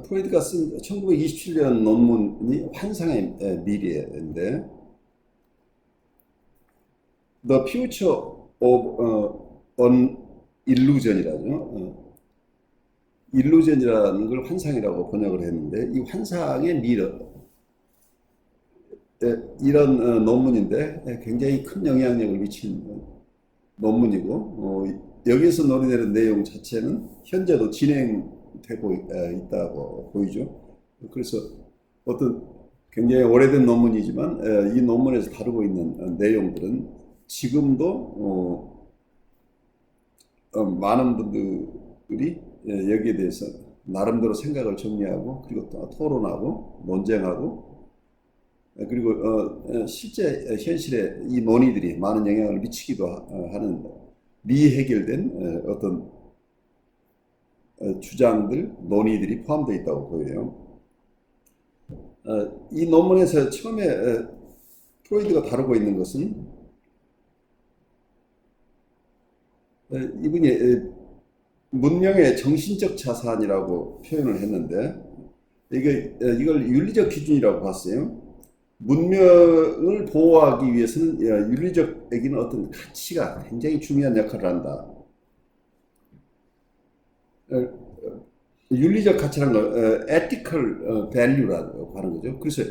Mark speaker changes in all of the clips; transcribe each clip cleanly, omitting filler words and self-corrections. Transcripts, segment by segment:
Speaker 1: 프로이드가 쓴 1927년 논문이 환상의 미래인데, The Future of an Illusion이라죠. 일루전이라는 걸 환상이라고 번역을 했는데, 이 환상의 미래, 이런 논문인데 굉장히 큰 영향력을 미친 논문이고, 여기서 논의되는 내용 자체는 현재도 진행되고 있다고 보이죠. 그래서 어떤 굉장히 오래된 논문이지만 이 논문에서 다루고 있는 내용들은 지금도 많은 분들이 여기에 대해서 나름대로 생각을 정리하고, 그리고 또 토론하고 논쟁하고, 그리고 실제 현실에 이 논의들이 많은 영향을 미치기도 하는 미해결된 어떤 주장들, 논의들이 포함되어 있다고 보여요. 이 논문에서 처음에 프로이드가 다루고 있는 것은 이분이 문명의 정신적 자산이라고 표현을 했는데, 이걸 윤리적 기준이라고 봤어요. 문명을 보호하기 위해서는 윤리적에게는 어떤 가치가 굉장히 중요한 역할을 한다. 윤리적 가치라는 걸 ethical value라고 하는 거죠. 그래서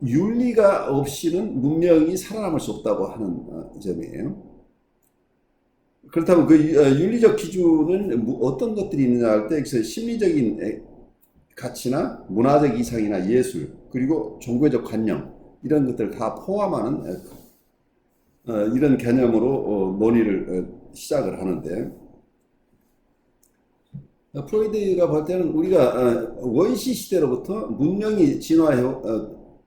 Speaker 1: 윤리가 없이는 문명이 살아남을 수 없다고 하는 점이에요. 그렇다면 그 윤리적 기준은 어떤 것들이 있느냐 할 때, 그래서 심리적인 가치나 문화적 이상이나 예술, 그리고 종교적 관념, 이런 것들을 다 포함하는 이런 개념으로 논의를 시작을 하는데, 프로이드가 볼 때는 우리가 원시 시대로부터 문명이 진화해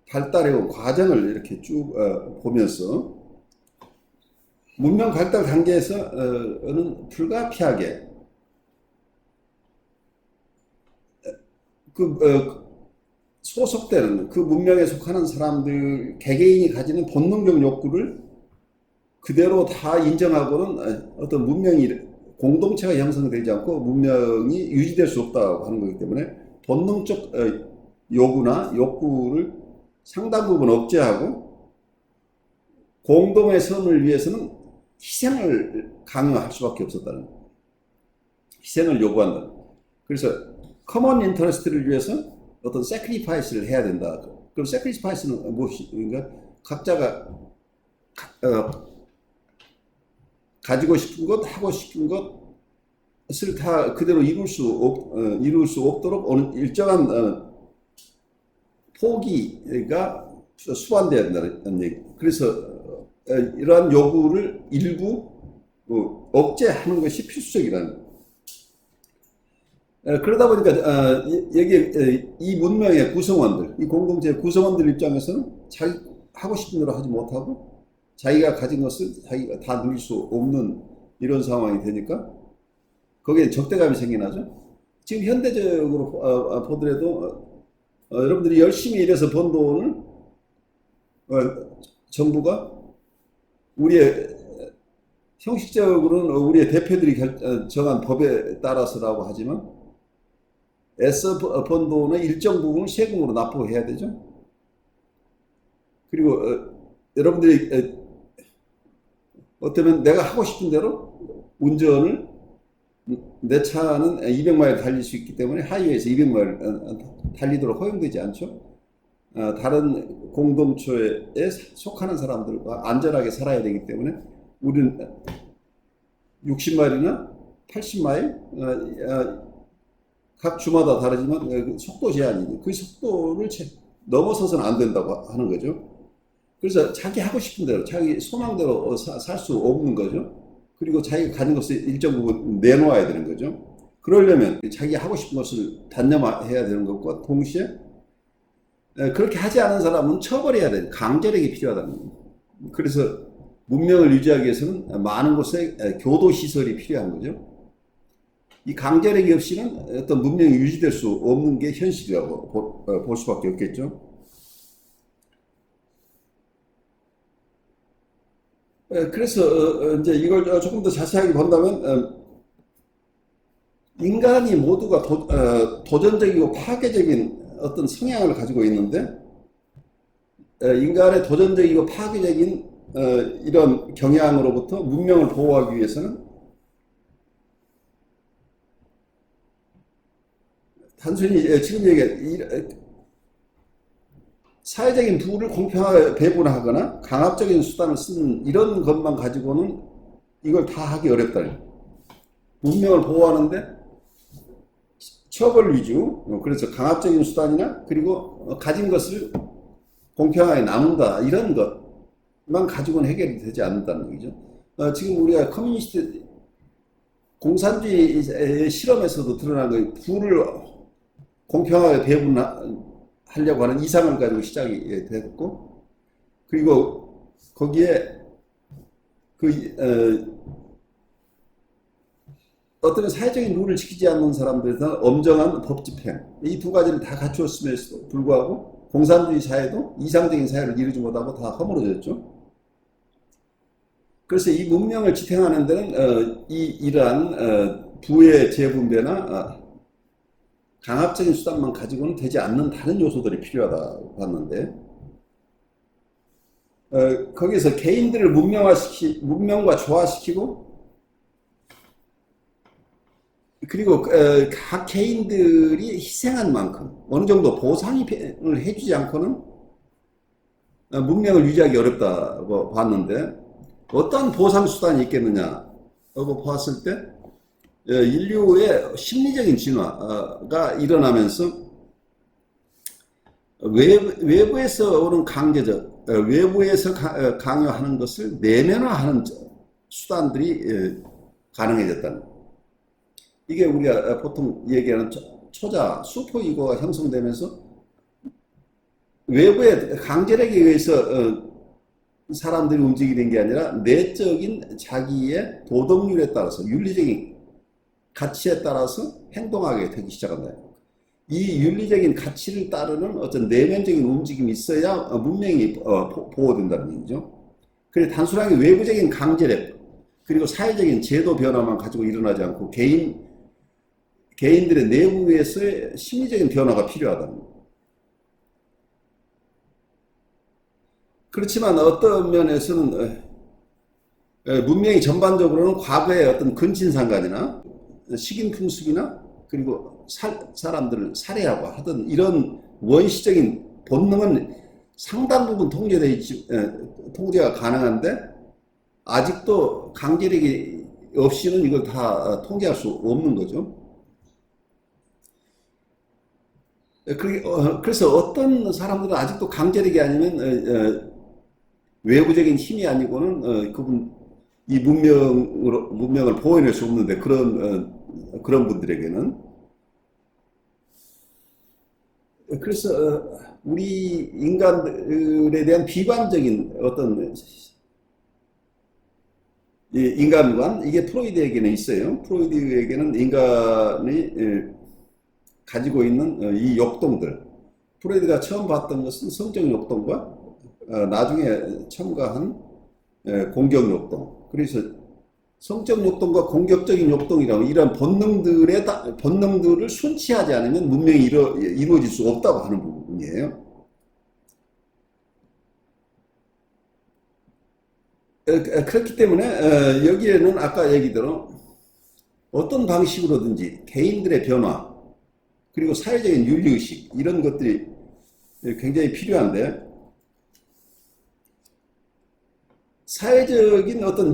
Speaker 1: 발달해온 과정을 이렇게 쭉 보면서 문명 발달 단계에서는 불가피하게 소속되는 그 문명에 속하는 사람들 개개인이 가지는 본능적 욕구를 그대로 다 인정하고는 어떤 문명이 공동체가 형성되지 않고 문명이 유지될 수 없다고 하는 거기 때문에 본능적 요구나 욕구를 상당 부분 억제하고 공동의 선을 위해서는 희생을 강요할 수밖에 없었다는 거예요. 희생을 요구한다. 그래서 커먼 인터레스트를 위해서 어떤 sacrifice를 해야 된다. 그럼 sacrifice는 무엇인가? 각자가 가지고 싶은 것, 하고 싶은 것을 다 그대로 이룰 수 없도록 어느 일정한 포기가 수반돼야 된다는 얘기. 그래서 이러한 요구를 일부 억제하는 것이 필수적이라는 거예요. 그러다 보니까 여기 이 문명의 구성원들, 이 공동체의 구성원들 입장에서는 자기 하고 싶은 대로 하지 못하고 자기가 가진 것을 자기가 다 누릴 수 없는 이런 상황이 되니까 거기에 적대감이 생겨나죠. 지금 현대적으로 보더라도 여러분들이 열심히 일해서 번 돈을 정부가 우리의 형식적으로는 우리의 대표들이 정한 법에 따라서라고 하지만 애써 번 돈의 일정 부분을 세금으로 납부해야 되죠. 그리고 여러분들이 어쩌면 내가 하고 싶은 대로 운전을, 내 차는 200마일 달릴 수 있기 때문에 하이웨이에서 200마일 달리도록 허용되지 않죠. 다른 공동체에 속하는 사람들과 안전하게 살아야 되기 때문에 우리는 60마일이나 80마일 각 주마다 다르지만 속도 제한이, 그 속도를 넘어서서는 안 된다고 하는 거죠. 그래서 자기 하고 싶은 대로, 자기 소망대로 살 수 없는 거죠. 그리고 자기가 가진 것을 일정 부분 내놓아야 되는 거죠. 그러려면 자기 하고 싶은 것을 단념해야 되는 것과 동시에 그렇게 하지 않은 사람은 처벌해야 되는 강제력이 필요하다는 겁니다. 그래서 문명을 유지하기 위해서는 많은 곳에 교도시설이 필요한 거죠. 이 강제력이 없이는 어떤 문명이 유지될 수 없는 게 현실이라고 볼 수밖에 없겠죠. 그래서 이제 이걸 조금 더 자세하게 본다면 인간이 모두가 도전적이고 파괴적인 어떤 성향을 가지고 있는데, 인간의 도전적이고 파괴적인 이런 경향으로부터 문명을 보호하기 위해서는 단순히 지금 얘기한 사회적인 부를 공평하게 배분하거나 강압적인 수단을 쓰는 이런 것만 가지고는 이걸 다 하기 어렵다는 거예요. 문명을 보호하는데 처벌 위주, 그래서 강압적인 수단이나 그리고 가진 것을 공평하게 나눈다 이런 것만 가지고는 해결이 되지 않는다는 얘기죠. 지금 우리가 커뮤니스트 공산주의 실험에서도 드러난 거 부를 공평하게 배분하려고 하는 이상을 가지고 시작이 됐고, 그리고 거기에 어떤 사회적인 룰을 지키지 않는 사람들에서 엄정한 법 집행, 이 두 가지를 다 갖추었음에도 불구하고 공산주의 사회도 이상적인 사회를 이루지 못하고 다 허물어졌죠. 그래서 이 문명을 지탱하는 데는 이러한 부의 재분배나 강압적인 수단만 가지고는 되지 않는 다른 요소들이 필요하다고 봤는데, 거기서 개인들을 문명과 조화시키고, 그리고 각 개인들이 희생한 만큼 어느 정도 보상을 해주지 않고는 문명을 유지하기 어렵다고 봤는데, 어떤 보상 수단이 있겠느냐고 봤을 때 인류의 심리적인 진화가 일어나면서 외부에서 오는 외부에서 강요하는 것을 내면화하는 수단들이 가능해졌다는 거예요. 이게 우리가 보통 얘기하는 초자, 슈퍼이고가 형성되면서 외부의 강제력에 의해서 사람들이 움직이는 게 아니라 내적인 자기의 도덕률에 따라서, 윤리적인 가치에 따라서 행동하게 되기 시작한다. 이 윤리적인 가치를 따르는 어떤 내면적인 움직임이 있어야 문명이 보호된다는 얘기죠. 그래서 단순하게 외부적인 강제력, 그리고 사회적인 제도 변화만 가지고 일어나지 않고 개인들의 내부에서의 심리적인 변화가 필요하다는 거예요. 그렇지만 어떤 면에서는 문명이 전반적으로는 과거의 어떤 근친상간이나 식인풍습이나 그리고 사람들을 살해하고 하던 이런 원시적인 본능은 상당 부분 통제가 가능한데, 아직도 강제력이 없이는 이걸 다 통제할 수 없는 거죠. 그래서 어떤 사람들은 아직도 강제력이 아니면 외부적인 힘이 아니고는 이 문명을 보호해낼 수 없는데, 그런 분들에게는. 그래서 우리 인간들에 대한 비관적인 어떤 인간관, 이게 프로이드에게는 있어요. 프로이드에게는 인간이 가지고 있는 이 욕동들, 프로이드가 처음 봤던 것은 성적 욕동과 나중에 첨가한 공격 욕동. 그래서 성적 욕동과 공격적인 욕동이라고, 이런 본능들을 순치하지 않으면 문명이 이루어질 수 없다고 하는 부분이에요. 그렇기 때문에 여기에는 아까 얘기대로 어떤 방식으로든지 개인들의 변화, 그리고 사회적인 윤리의식, 이런 것들이 굉장히 필요한데, 사회적인 어떤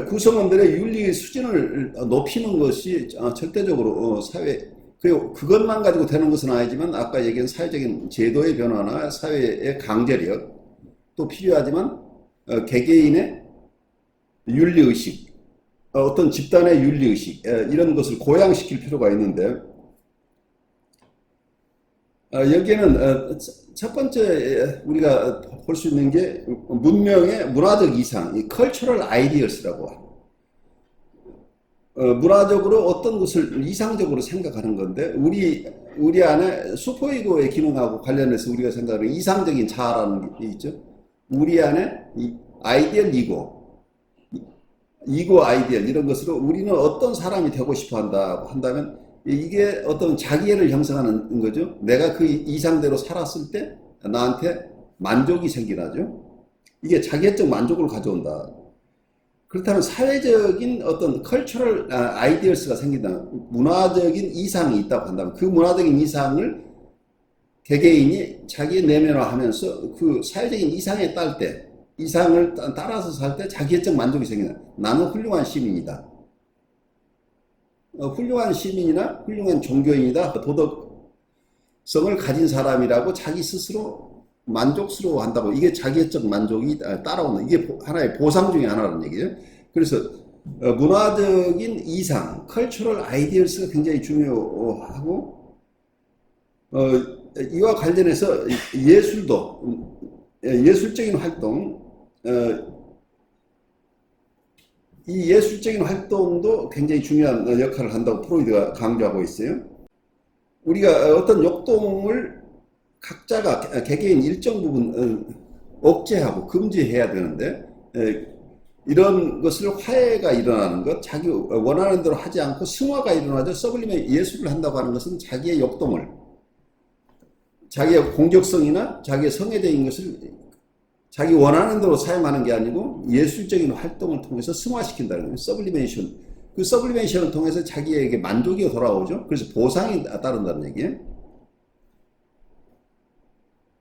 Speaker 1: 구성원들의 윤리 수준을 높이는 것이 절대적으로 그리고 그것만 가지고 되는 것은 아니지만, 아까 얘기한 사회적인 제도의 변화나 사회의 강제력도 필요하지만, 개개인의 윤리의식, 어떤 집단의 윤리의식, 이런 것을 고양시킬 필요가 있는데, 여기에는 첫 번째 우리가 볼 수 있는 게 문명의 문화적 이상, 이 cultural ideals라고 합니다. 문화적으로 어떤 것을 이상적으로 생각하는 건데, 우리 안에 슈퍼이고의 기능하고 관련해서 우리가 생각하는 이상적인 자아라는 게 있죠. 우리 안에 이 아이디얼 이고, 이고 아이디얼 이런 것으로 우리는 어떤 사람이 되고 싶어 한다면 이게 어떤 자기애를 형성하는 거죠. 내가 그 이상대로 살았을 때 나한테 만족이 생기나죠. 이게 자기애적 만족을 가져온다. 그렇다면 사회적인 어떤 컬처럴 아이디얼스가 생긴다. 문화적인 이상이 있다고 한다면 그 문화적인 이상을 개개인이 자기의 내면화하면서 그 사회적인 이상에 딸 때, 이상을 따라서 살 때 자기애적 만족이 생긴다. 나는 훌륭한 시민이다. 훌륭한 시민이나 훌륭한 종교인이다. 도덕성을 가진 사람이라고 자기 스스로 만족스러워 한다고. 이게 자기애적 만족이 따라오는, 이게 하나의 보상 중에 하나라는 얘기예요. 그래서 문화적인 이상, 컬처럴 아이디얼스가 굉장히 중요하고, 이와 관련해서 예술도, 예술적인 활동, 이 예술적인 활동도 굉장히 중요한 역할을 한다고 프로이드가 강조하고 있어요. 우리가 어떤 욕동을 각자가 개개인 일정 부분 억제하고 금지해야 되는데, 이런 것을 화해가 일어나는 것, 자기 원하는 대로 하지 않고 승화가 일어나죠. 서블림의 예술을 한다고 하는 것은 자기의 욕동을, 자기의 공격성이나 자기의 성애적인 것을 자기 원하는 대로 사용하는 게 아니고 예술적인 활동을 통해서 승화시킨다는 거예요. 서블리메이션. 그 서블리메이션을 통해서 자기에게 만족이 돌아오죠. 그래서 보상이 따른다는 얘기예요.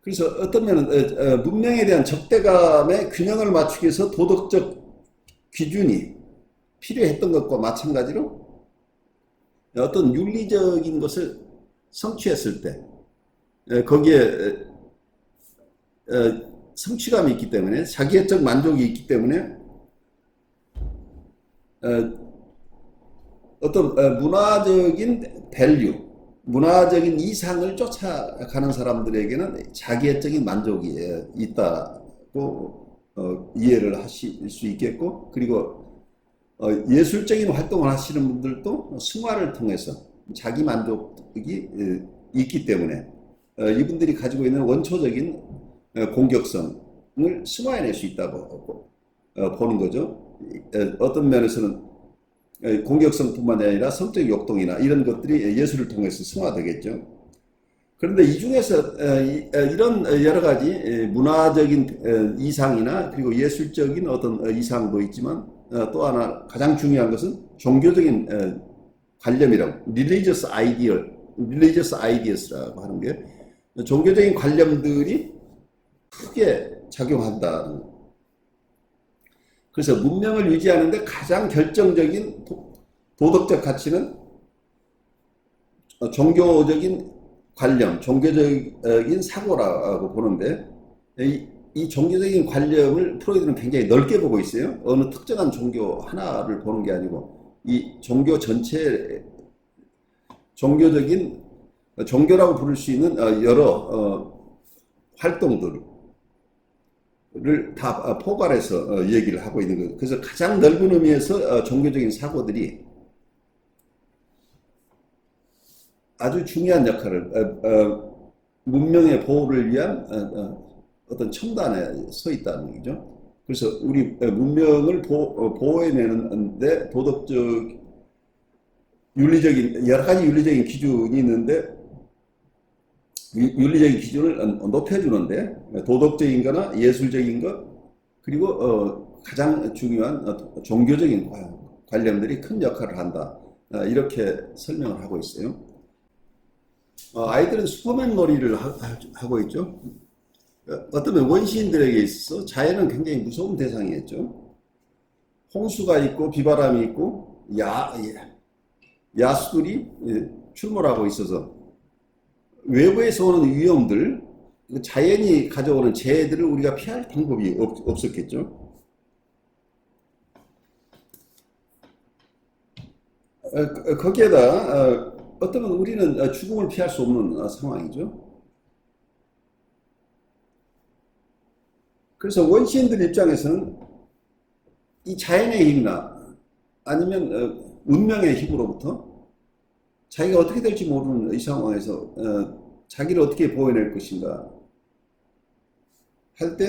Speaker 1: 그래서 어떤 면은 문명에 대한 적대감의 균형을 맞추기 위해서 도덕적 기준이 필요했던 것과 마찬가지로 어떤 윤리적인 것을 성취했을 때 거기에 성취감이 있기 때문에, 자기애적 만족이 있기 때문에 어떤 문화적인 밸류, 문화적인 이상을 쫓아가는 사람들에게는 자기애적인 만족이 있다고 이해를 하실 수 있겠고, 그리고 예술적인 활동을 하시는 분들도 승화를 통해서 자기 만족이 있기 때문에 이분들이 가지고 있는 원초적인 공격성을 승화해낼 수 있다고 보는 거죠. 어떤 면에서는 공격성뿐만 아니라 성적 욕동이나 이런 것들이 예술을 통해서 승화되겠죠. 그런데 이 중에서 이런 여러 가지 문화적인 이상이나 그리고 예술적인 어떤 이상도 있지만 또 하나 가장 중요한 것은 종교적인 관념이라고, religious ideas라고 하는 게 종교적인 관념들이 크게 작용한다. 그래서 문명을 유지하는데 가장 결정적인 도덕적 가치는 종교적인 관념, 종교적인 사고라고 보는데, 이 종교적인 관념을 프로이드는 굉장히 넓게 보고 있어요. 어느 특정한 종교 하나를 보는 게 아니고 이 종교 전체, 종교라고 부를 수 있는 여러 활동들을 다 포괄해서 얘기를 하고 있는 거예요. 그래서 가장 넓은 의미에서 종교적인 사고들이 아주 중요한 역할을, 문명의 보호를 위한 어떤 첨단에 서 있다는 얘기죠. 그래서 우리 문명을 보호해내는데 도덕적, 윤리적인, 여러 가지 윤리적인 기준이 있는데, 윤리적인 기준을 높여주는데 도덕적인 거나 예술적인 것, 그리고 가장 중요한 종교적인 관념들이 큰 역할을 한다. 이렇게 설명을 하고 있어요. 아이들은 슈퍼맨 놀이를 하고 있죠. 어쩌면 원시인들에게 있어서 자연은 굉장히 무서운 대상이었죠. 홍수가 있고 비바람이 있고 야수들이 출몰하고 있어서 외부에서 오는 위험들, 자연이 가져오는 재해들을 우리가 피할 방법이 없었겠죠. 거기에다 어쩌면 우리는 죽음을 피할 수 없는 상황이죠. 그래서 원시인들 입장에서는 이 자연의 힘이나 아니면 운명의 힘으로부터 자기가 어떻게 될지 모르는 이 상황에서 자기를 어떻게 보호해낼 것인가 할 때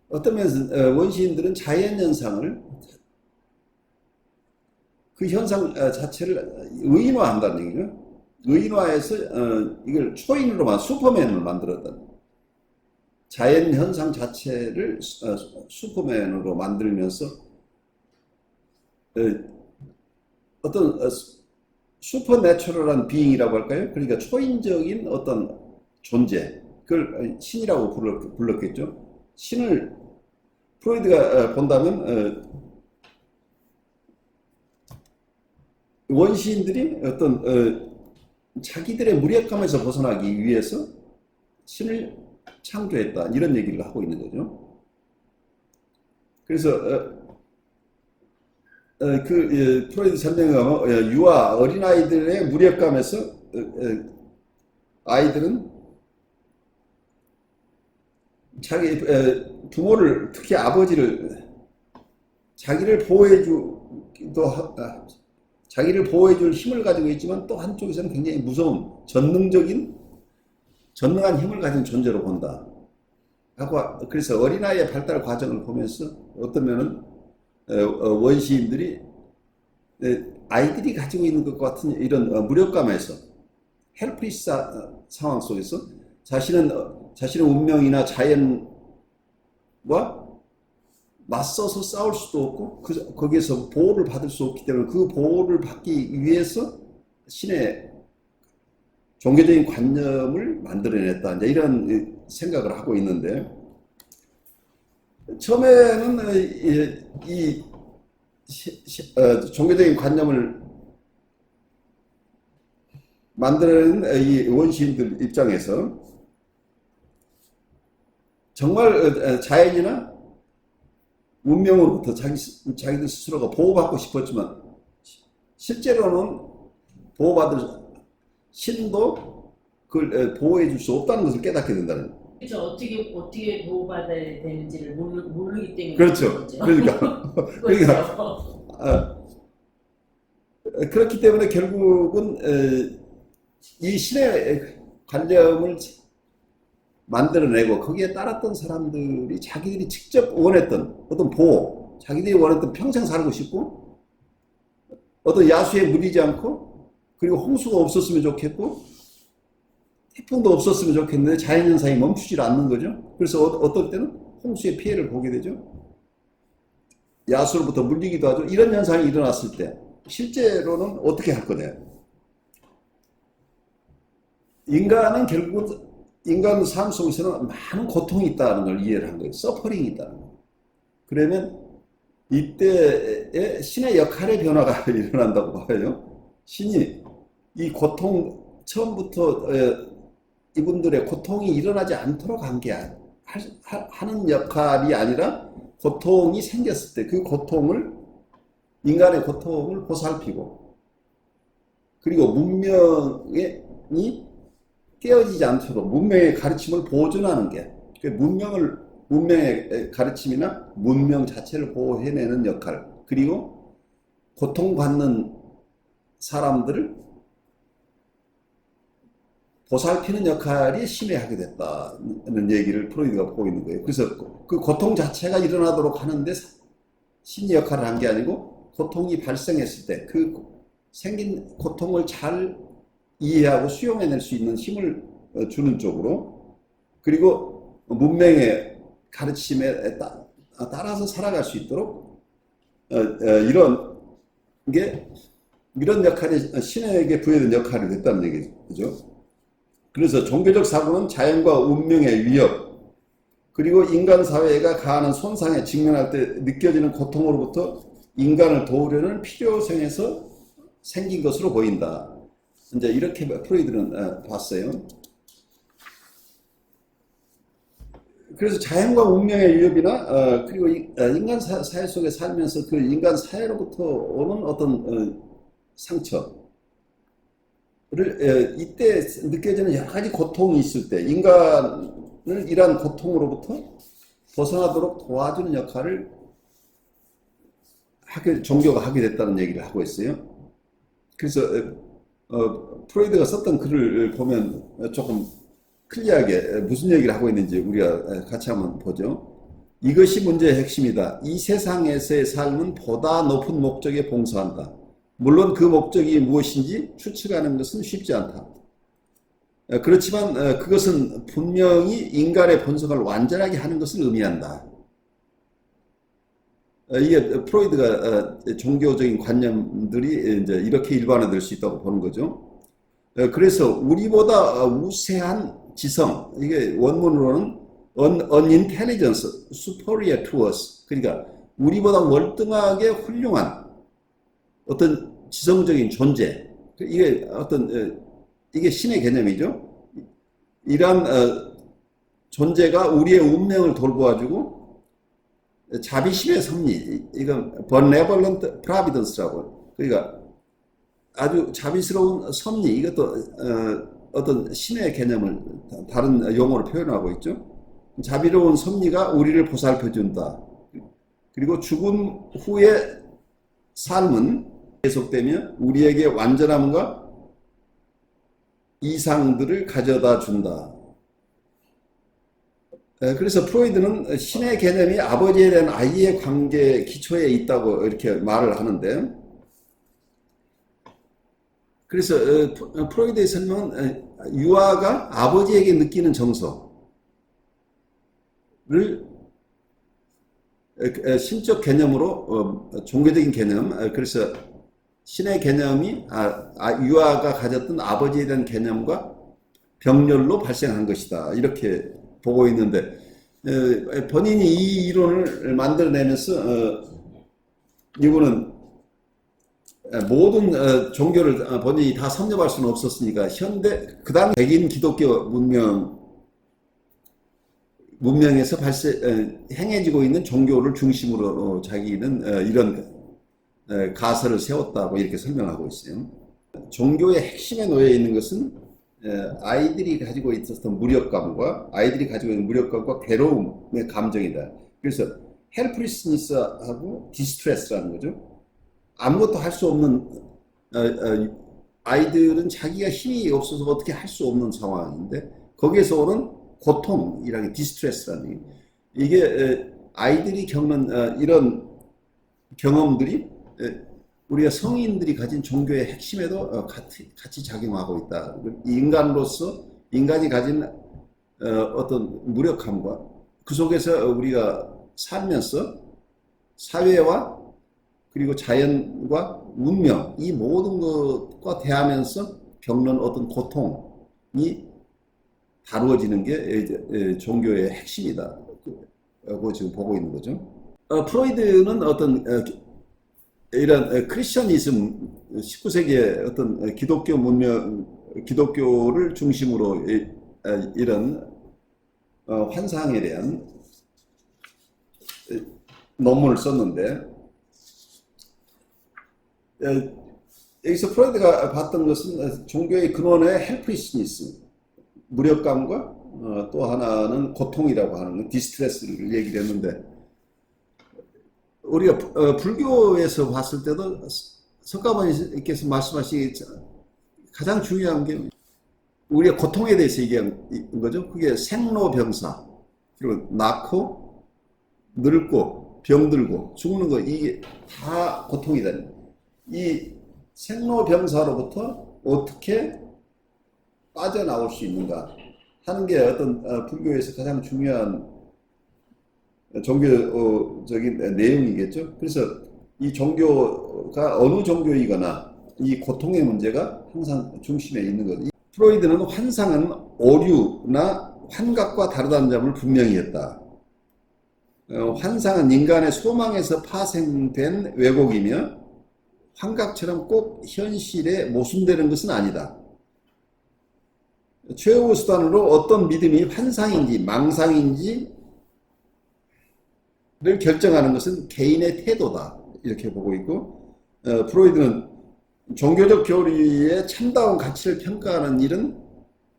Speaker 1: 어떤 면에서 원시인들은 자연 현상을 그 현상 자체를 의인화한다는 얘기죠. 의인화해서 이걸 초인으로만 슈퍼맨을 만들었다. 자연 현상 자체를 슈퍼맨으로 만들면서 어떤 슈퍼내추럴한 비잉이라고 할까요? 그러니까 초인적인 어떤 존재, 그걸 신이라고 불렀겠죠. 신을 프로이드가 본다면 원시인들이 어떤 자기들의 무력감에서 벗어나기 위해서 신을 창조했다, 이런 얘기를 하고 있는 거죠. 그래서 프로이드 설명에 가면 유아 어린아이들의 무력감에서 아이들은 자기 부모를, 특히 아버지를 자기를 보호해줄 힘을 가지고 있지만 또 한쪽에서는 굉장히 무서운 전능한 힘을 가진 존재로 본다 하고, 그래서 어린아이의 발달 과정을 보면서 어떤 면은 원시인들이 아이들이 가지고 있는 것 같은 이런 무력감에서, 헬플리스 상황 속에서 자신의 운명이나 자연과 맞서서 싸울 수도 없고 거기에서 보호를 받을 수 없기 때문에 그 보호를 받기 위해서 신의 종교적인 관념을 만들어냈다, 이제 이런 생각을 하고 있는데, 처음에는 이 종교적인 관념을 만들어낸 이 원시인들 입장에서 정말 자연이나 운명으로부터 자기들 스스로가 보호받고 싶었지만 실제로는 보호받을 신도 그걸 보호해 줄 수 없다는 것을 깨닫게 된다는 거예요.
Speaker 2: 그렇죠. 어떻게 보호받아야 되는지를 모르기 때문에.
Speaker 1: 그렇죠. 그러니까 그렇기 때문에 결국은 이 신의 관념을 만들어내고 거기에 따랐던 사람들이 자기들이 직접 원했던 어떤 보호, 자기들이 원했던 평생 살고 싶고 어떤 야수에 물리지 않고, 그리고 홍수가 없었으면 좋겠고 태풍도 없었으면 좋겠는데 자연현상이 멈추질 않는 거죠. 그래서 어떨 때는 홍수의 피해를 보게 되죠. 야수로부터 물리기도 하죠. 이런 현상이 일어났을 때 실제로는 어떻게 할 거냐. 인간은 결국은 인간 삶 속에서는 많은 고통이 있다는 걸 이해를 한 거예요. 서퍼링이 있다는 거예요. 그러면 이때에 신의 역할의 변화가 일어난다고 봐요. 신이 이 고통, 처음부터 이분들의 고통이 일어나지 않도록 하는 역할이 아니라, 고통이 생겼을 때 그 인간의 고통을 보살피고, 그리고 문명이 깨어지지 않도록 문명의 가르침을 보존하는 게, 문명의 가르침이나 문명 자체를 보호해내는 역할, 그리고 고통받는 사람들을 보살피는 역할이 신이 하게 됐다는 얘기를 프로이드가 보고 있는 거예요. 그래서 그 고통 자체가 일어나도록 하는데 신이 역할을 한 게 아니고, 고통이 발생했을 때 그 생긴 고통을 잘 이해하고 수용해낼 수 있는 힘을 주는 쪽으로, 그리고 문명의 가르침에 따라서 살아갈 수 있도록 이런 역할이 신에게 부여된 역할이 됐다는 얘기죠. 그래서 종교적 사고는 자연과 운명의 위협, 그리고 인간 사회가 가하는 손상에 직면할 때 느껴지는 고통으로부터 인간을 도우려는 필요성에서 생긴 것으로 보인다. 이제 이렇게 프로이드는 봤어요. 그래서 자연과 운명의 위협이나 그리고 인간 사회 속에 살면서 그 인간 사회로부터 오는 어떤 상처를 이때 느껴지는 여러 가지 고통이 있을 때 인간을 이러한 고통으로부터 벗어나도록 도와주는 역할을 종교가 하게 됐다는 얘기를 하고 있어요. 그래서 프로이드가 썼던 글을 보면 조금 클리어하게 무슨 얘기를 하고 있는지 우리가 같이 한번 보죠. 이것이 문제의 핵심이다. 이 세상에서의 삶은 보다 높은 목적에 봉사한다. 물론 그 목적이 무엇인지 추측하는 것은 쉽지 않다. 그렇지만 그것은 분명히 인간의 본성을 완전하게 하는 것을 의미한다. 이게 프로이드가 종교적인 관념들이 이제 이렇게 일반화될 수 있다고 보는 거죠. 그래서 우리보다 우세한 지성, 이게 원문으로는 an intelligence superior to us. 그러니까 우리보다 월등하게 훌륭한 어떤 지성적인 존재. 이게 신의 개념이죠. 이러한 존재가 우리의 운명을 돌보아주고 자비심의 섭리, 이건 benevolent providence라고. 그러니까 아주 자비스러운 섭리, 이것도 어떤 신의 개념을 다른 용어로 표현하고 있죠. 자비로운 섭리가 우리를 보살펴준다. 그리고 죽음 후의 삶은 계속되며 우리에게 완전함과 이상들을 가져다 준다. 그래서 프로이드는 신의 개념이 아버지에 대한 아이의 관계 기초에 있다고 이렇게 말을 하는데, 그래서 프로이드의 설명은 유아가 아버지에게 느끼는 정서를 신적 개념으로 종교적인 개념, 그래서 신의 개념이 유아가 가졌던 아버지에 대한 개념과 병렬로 발생한 것이다, 이렇게 보고 있는데, 본인이 이 이론을 만들어내면서 이분은 모든 종교를 본인이 다 섭렵할 수는 없었으니까 현대 그 당시 백인 기독교 문명에서 행해지고 있는 종교를 중심으로 자기는 이런 가설을 세웠다고 이렇게 설명하고 있어요. 종교의 핵심에 놓여 있는 것은 아이들이 가지고 있었던 무력감과 괴로움의 감정이다. 그래서 헬플리스니스하고 디스트레스라는 거죠. 아무것도 할 수 없는 아이들은 자기가 힘이 없어서 어떻게 할 수 없는 상황인데, 거기에서 오는 고통이라는 게 디스트레스라는 게, 이게 아이들이 겪는 이런 경험들이 우리가 성인들이 가진 종교의 핵심에도 같이 작용하고 있다. 인간으로서 인간이 가진 어떤 무력함과 그 속에서 우리가 살면서 사회와 그리고 자연과 운명, 이 모든 것과 대하면서 겪는 어떤 고통이 다루어지는 게 종교의 핵심이다 라고 지금 보고 있는 거죠. 프로이드는 어떤 이런 크리스천이즘, 19세기의 어떤 기독교 문명, 기독교를 중심으로 이런 환상에 대한 논문을 썼는데, 여기서 프로이드가 봤던 것은 종교의 근원의 헬프리스니스, 무력감과 또 하나는 고통이라고 하는 디스트레스를 얘기를 했는데, 우리가 불교에서 봤을 때도 석가모니께서 말씀하신 가장 중요한 게 우리가 고통에 대해서 얘기한 거죠. 그게 생로병사, 그리고 낳고 늙고 병들고 죽는 거, 이게 다 고통이다. 이 생로병사로부터 어떻게 빠져나올 수 있는가 하는 게 어떤 불교에서 가장 중요한 종교적인 내용이겠죠. 그래서 이 종교가 어느 종교이거나 이 고통의 문제가 항상 중심에 있는 거죠. 프로이드는 환상은 오류나 환각과 다르다는 점을 분명히 했다. 환상은 인간의 소망에서 파생된 왜곡이며 환각처럼 꼭 현실에 모순되는 것은 아니다. 최후 수단으로 어떤 믿음이 환상인지 망상인지를 결정하는 것은 개인의 태도다, 이렇게 보고 있고, 프로이드는 종교적 교리의 참다운 가치를 평가하는 일은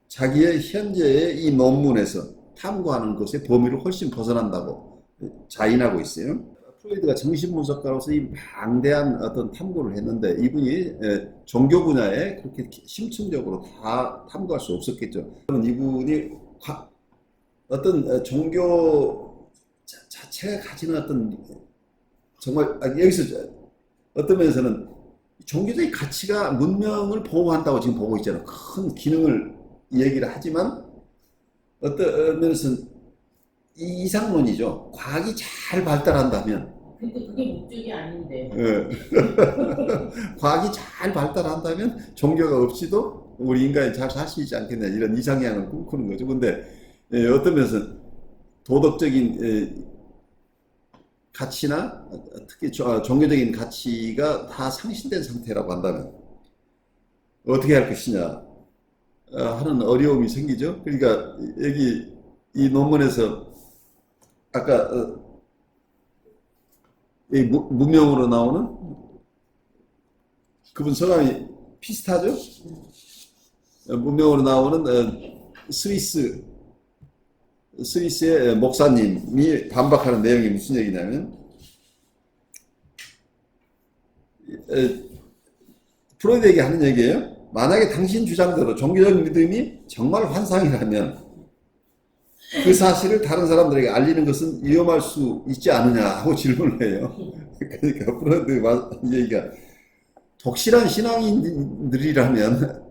Speaker 1: 자기의 현재의 이 논문에서 탐구하는 것의 범위를 훨씬 벗어난다고 자인하고 있어요. 프로이드가 정신분석가로서 이 방대한 어떤 탐구를 했는데, 이분이 종교 분야에 그렇게 심층적으로 다 탐구할 수 없었겠죠. 이분이 어떤 종교 자체가 가지는 어떤 정말 여기서 어떤 면에서는 종교적인 가치가 문명을 보호한다고 지금 보고 있잖아요. 큰 기능을 얘기를 하지만 어떤 면에서는 이 이상론이죠. 과학이 잘 발달한다면
Speaker 2: 근데 그게 목적이 아닌데.
Speaker 1: 과학이 잘 발달한다면 종교가 없이도 우리 인간이 잘 살 수 있지 않겠냐 이런 이상향을 꿈꾸는 거죠. 근데 어떤 면에서는 도덕적인 가치나 특히 종교적인 가치가 다 상실된 상태라고 한다면 어떻게 할 것이냐 하는 어려움이 생기죠. 그러니까 여기 이 논문에서 아까 이 무명으로 나오는 그분 성함이 비슷하죠? 무명으로 나오는 스위스의 목사님이 반박하는 내용이 무슨 얘기냐면 프로이드에게 하는 얘기예요. 만약에 당신 주장대로 종교적 믿음이 정말 환상이라면 그 사실을 다른 사람들에게 알리는 것은 위험할 수 있지 않느냐 하고 질문을 해요. 그러니까 프로이드 얘기가 독실한 신앙인들이라면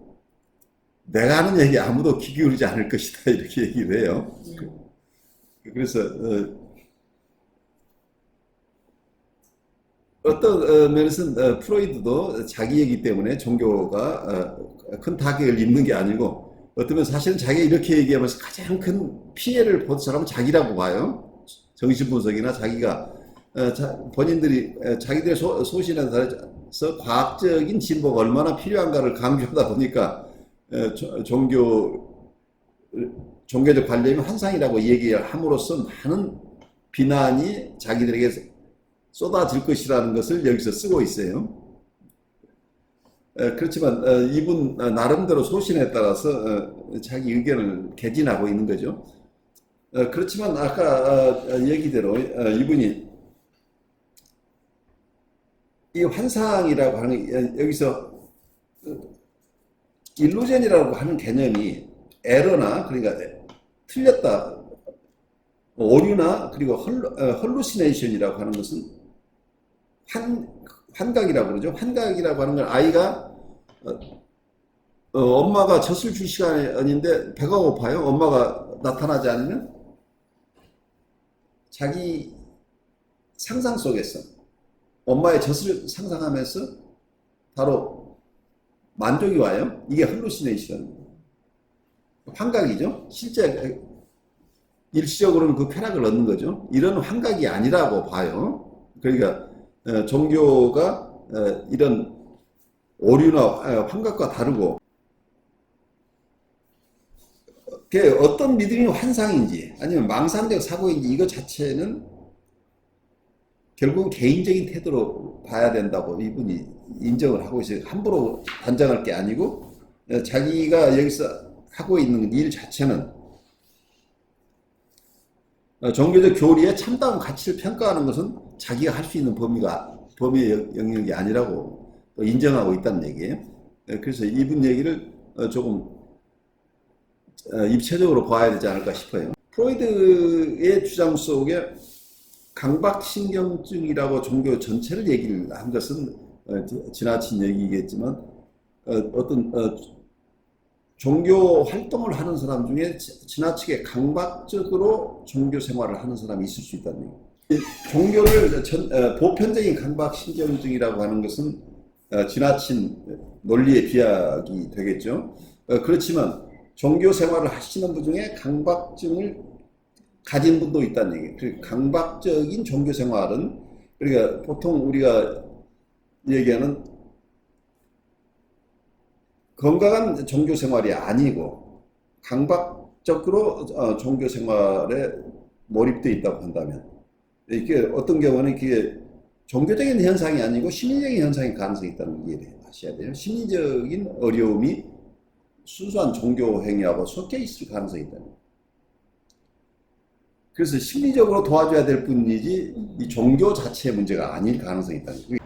Speaker 1: 내가 하는 얘기 아무도 귀 기울이지 않을 것이다 이렇게 얘기를 해요. 그래서 어떤 면에서는 프로이드도 자기 얘기 때문에 종교가 큰 타격을 입는 게 아니고 어쩌면 사실은 자기가 이렇게 얘기하면서 가장 큰 피해를 본 사람은 자기라고 봐요. 정신분석이나 자기가 본인들이 자기들의 소신에 따라서 과학적인 진보가 얼마나 필요한가를 강조하다 보니까 종교적 관념이 환상이라고 얘기를 함으로써 많은 비난이 자기들에게 쏟아질 것이라는 것을 여기서 쓰고 있어요. 그렇지만 이분 나름대로 소신에 따라서 자기 의견을 개진하고 있는 거죠. 그렇지만 아까 얘기대로 이분이 이 환상이라고 하는 여기서 일루전이라고 하는 개념이 에러나 그러니까 틀렸다 오류나 그리고 헐루시네이션이라고 하는 것은 환각이라고 그러죠. 환각이라고 하는 건 아이가 엄마가 젖을 줄 시간인데 배가 고파요. 엄마가 나타나지 않으면 자기 상상 속에서 엄마의 젖을 상상하면서 바로 만족이 와요. 이게 헐루시네이션. 환각이죠. 실제 일시적으로는 그 쾌락을 얻는 거죠. 이런 환각이 아니라고 봐요. 그러니까 종교가 이런 오류나 환각과 다르고 어떤 믿음이 환상인지 아니면 망상적 사고인지 이것 자체는 결국은 개인적인 태도로 봐야 된다고 이분이 인정을 하고 있어요. 함부로 단정할 게 아니고 자기가 여기서 하고 있는 일 자체는 종교적 교리의 참다운 가치를 평가하는 것은 자기가 할 수 있는 범위의 영역이 아니라고 인정하고 있다는 얘기예요. 그래서 이분 얘기를 조금 입체적으로 봐야 되지 않을까 싶어요. 프로이드의 주장 속에 강박신경증이라고 종교 전체를 얘기를 한 것은 지나친 얘기겠지만 어떤 종교 활동을 하는 사람 중에 지나치게 강박적으로 종교 생활을 하는 사람이 있을 수 있다는 얘기예요. 종교를 보편적인 강박신경증이라고 하는 것은 지나친 논리의 비약이 되겠죠. 그렇지만 종교 생활을 하시는 분 중에 강박증을 가진 분도 있다는 얘기예요. 강박적인 종교 생활은 그러니까 보통 우리가 얘기하는 건강한 종교 생활이 아니고 강박적으로 종교 생활에 몰입되어 있다고 한다면 이게 어떤 경우는 그게 종교적인 현상이 아니고 심리적인 현상일 가능성이 있다는 이해를 하셔야 돼요. 심리적인 어려움이 순수한 종교 행위하고 섞여 있을 가능성이 있다는 거예요. 그래서 심리적으로 도와줘야 될 뿐이지 이 종교 자체의 문제가 아닐 가능성이 있다는 거예요.